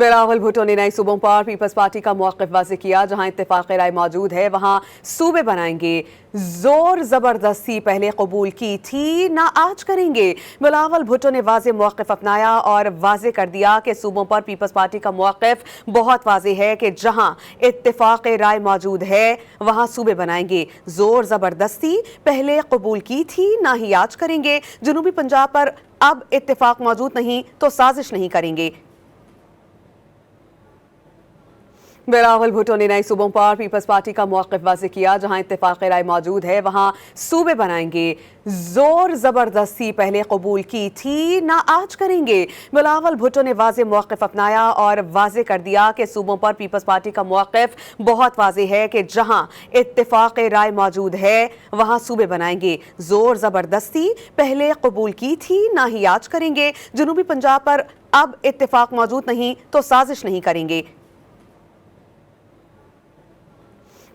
بلاول بھٹو نے نئے صوبوں پر پیپلز پارٹی کا موقف واضح کیا۔ جہاں اتفاق رائے موجود ہے وہاں صوبے بنائیں گے، زور زبردستی پہلے قبول کی تھی نہ آج کریں گے۔ بلاول بھٹو نے واضح موقف اپنایا اور واضح کر دیا کہ صوبوں پر پیپلز پارٹی کا موقف بہت واضح ہے کہ جہاں اتفاق رائے موجود ہے وہاں صوبے بنائیں گے، زور زبردستی پہلے قبول کی تھی نہ ہی آج کریں گے۔ جنوبی پنجاب پر اب اتفاق موجود نہیں تو سازش نہیں کریں گے۔ بلاول بھٹو نے نئے صوبوں پر پیپلز پارٹی کا موقف واضح کیا۔ جہاں اتفاق رائے موجود ہے وہاں صوبے بنائیں گے، زور زبردستی پہلے قبول کی تھی نہ آج کریں گے۔ بلاول بھٹو نے واضح موقف اپنایا اور واضح کر دیا کہ صوبوں پر پیپلز پارٹی کا موقف بہت واضح ہے کہ جہاں اتفاق رائے موجود ہے وہاں صوبے بنائیں گے، زور زبردستی پہلے قبول کی تھی نہ ہی آج کریں گے۔ جنوبی پنجاب پر اب اتفاق موجود نہیں تو سازش نہیں کریں گے۔